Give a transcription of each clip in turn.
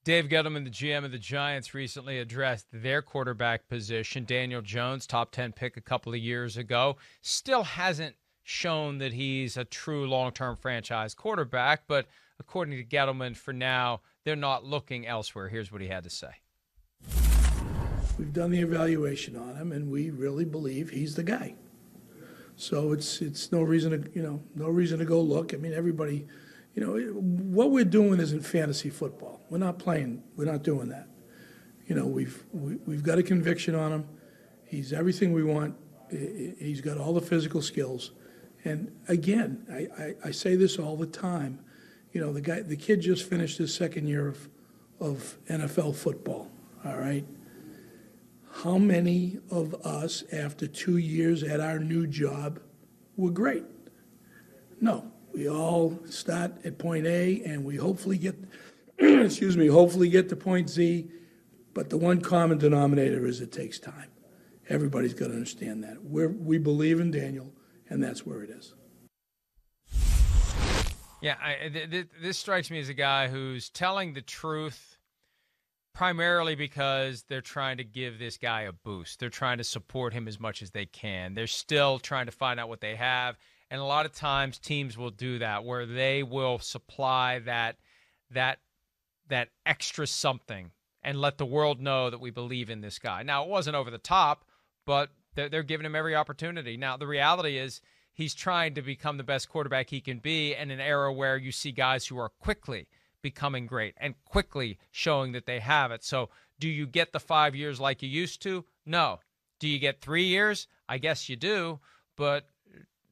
Dave Gettleman, the GM of the Giants, recently addressed their quarterback position. Daniel Jones, top 10 pick a couple of years ago, still hasn't shown that he's a true long-term franchise quarterback, but according to Gettleman, for now, they're not looking elsewhere. Here's what he had to say. We've done the evaluation on him, and we really believe he's the guy. So it's no reason to go look. I mean, everybody, what we're doing isn't fantasy football. We're not playing. We're not doing that. We've got a conviction on him. He's everything we want. He's got all the physical skills. And again, I say this all the time. The kid just finished his second year of NFL football. All right. How many of us, after 2 years at our new job, were great? No. We all start at point A, and we hopefully get, hopefully get to point Z. But the one common denominator is it takes time. Everybody's got to understand that. We believe in Daniel, and that's where it is. Yeah, this strikes me as a guy who's telling the truth primarily because they're trying to give this guy a boost. They're trying to support him as much as they can. They're still trying to find out what they have. And a lot of times teams will do that, where they will supply that extra something and let the world know that we believe in this guy. Now, it wasn't over the top, but they're giving him every opportunity. Now, the reality is he's trying to become the best quarterback he can be in an era where you see guys who are quickly becoming great and quickly showing that they have it. So do you get the 5 years like you used to? No. Do you get 3 years? I guess you do. But,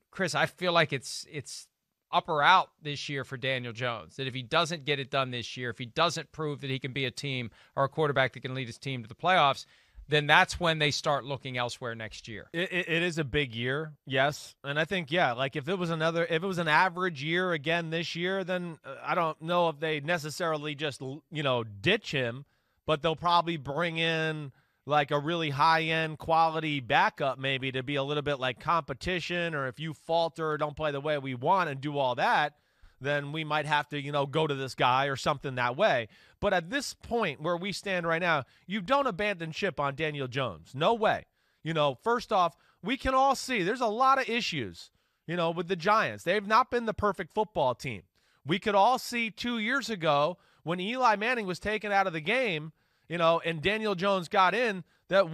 Chris, I feel like it's up or out this year for Daniel Jones, that if he doesn't get it done this year, if he doesn't prove that he can be a team or a quarterback that can lead his team to the playoffs, then that's when they start looking elsewhere next year. It is a big year, yes. And I think, like if it was an average year again this year, then I don't know if they necessarily just, ditch him, but they'll probably bring in like a really high-end quality backup maybe to be a little bit like competition, or if you falter or don't play the way we want and do all that, then we might have to, go to this guy or something that way. But at this point where we stand right now, you don't abandon ship on Daniel Jones. No way. First off, we can all see there's a lot of issues, with the Giants. They've not been the perfect football team. We could all see 2 years ago when Eli Manning was taken out of the game, and Daniel Jones got in, that,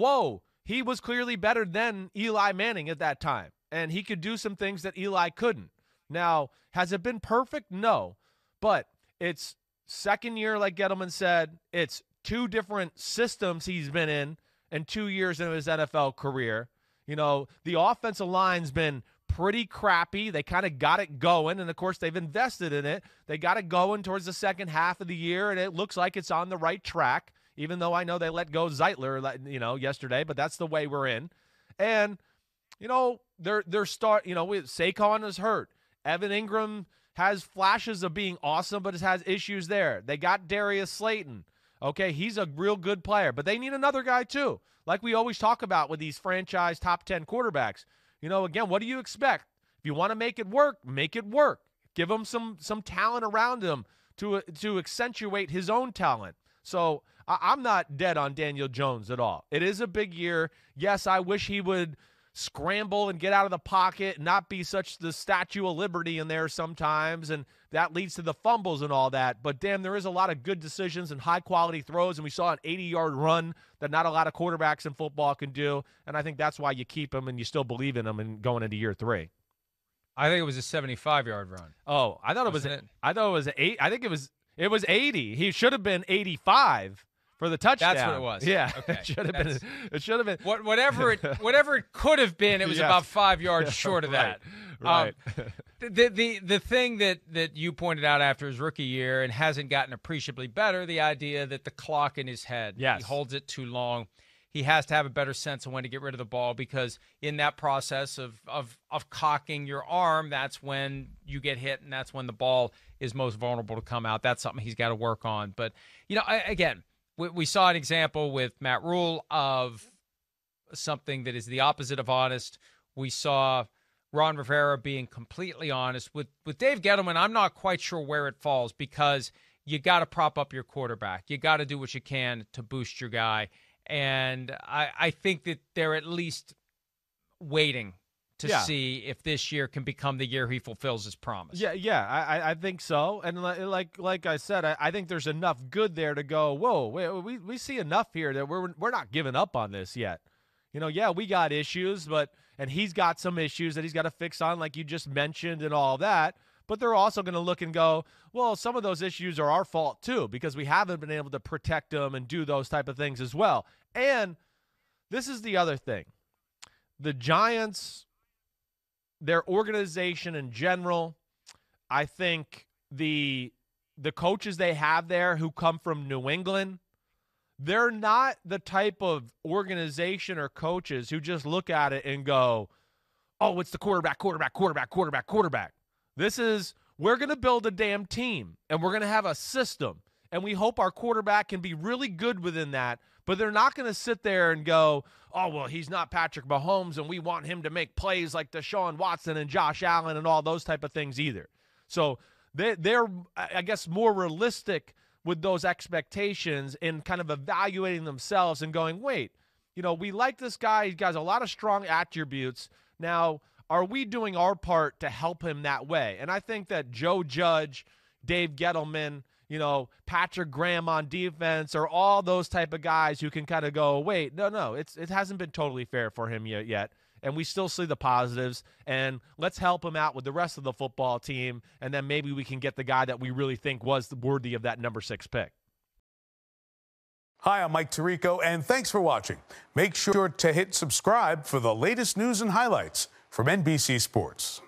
he was clearly better than Eli Manning at that time. And he could do some things that Eli couldn't. Now, has it been perfect? No. But it's second year, like Gettleman said. It's two different systems he's been in 2 years into his NFL career. The offensive line's been pretty crappy. They kind of got it going, and, of course, they've invested in it. They got it going towards the second half of the year, and it looks like it's on the right track, even though I know they let go Zeitler, yesterday, but that's the way we're in. And, they're Saquon is hurt. Evan Ingram has flashes of being awesome, but has issues there. They got Darius Slayton. Okay, he's a real good player, but they need another guy too, like we always talk about with these franchise top 10 quarterbacks. Again, what do you expect? If you want to make it work, make it work. Give him some talent around him to accentuate his own talent. So I'm not dead on Daniel Jones at all. It is a big year. Yes, I wish he would scramble and get out of the pocket and not be such the Statue of Liberty in there sometimes, and that leads to the fumbles and all that. But, damn, there is a lot of good decisions and high-quality throws, and we saw an 80-yard run that not a lot of quarterbacks in football can do, and I think that's why you keep him and you still believe in him and going into year 3. I think it was a 75-yard run. Oh, I thought it was 8. I think it was 80. He should have been 85. For the touchdown. That's what it was. Yeah. Okay. It should have been. Whatever it could have been, it was about 5 yards short of that. Right. The thing that you pointed out after his rookie year and hasn't gotten appreciably better, the idea that the clock in his head, yes, he holds it too long. He has to have a better sense of when to get rid of the ball, because in that process of cocking your arm, that's when you get hit, and that's when the ball is most vulnerable to come out. That's something he's got to work on. But, again, we saw an example with Matt Rule of something that is the opposite of honest. We saw Ron Rivera being completely honest. With Dave Gettleman, I'm not quite sure where it falls, because you got to prop up your quarterback. You got to do what you can to boost your guy. And I think that they're at least waiting to see if this year can become the year he fulfills his promise. I think so. And like I said, I think there's enough good there to go, whoa, we see enough here that we're not giving up on this yet. We got issues, and he's got some issues that he's got to fix on, like you just mentioned and all that. But they're also going to look and go, well, some of those issues are our fault too, because we haven't been able to protect them and do those type of things as well. And this is the other thing. The Giants, their organization in general, I think the coaches they have there who come from New England, they're not the type of organization or coaches who just look at it and go, oh, it's the quarterback. This is, we're going to build a damn team, and we're going to have a system, and we hope our quarterback can be really good within that. But they're not going to sit there and go, oh, well, he's not Patrick Mahomes, and we want him to make plays like Deshaun Watson and Josh Allen and all those type of things either. So they're, I guess, more realistic with those expectations and kind of evaluating themselves and going, wait, we like this guy. He's got a lot of strong attributes. Now, are we doing our part to help him that way? And I think that Joe Judge, Dave Gettleman, Patrick Graham on defense, or all those type of guys who can kind of go, wait, no, it hasn't been totally fair for him yet. And we still see the positives, and let's help him out with the rest of the football team, and then maybe we can get the guy that we really think was worthy of that number 6 pick. Hi, I'm Mike Tirico, and thanks for watching. Make sure to hit subscribe for the latest news and highlights from NBC Sports.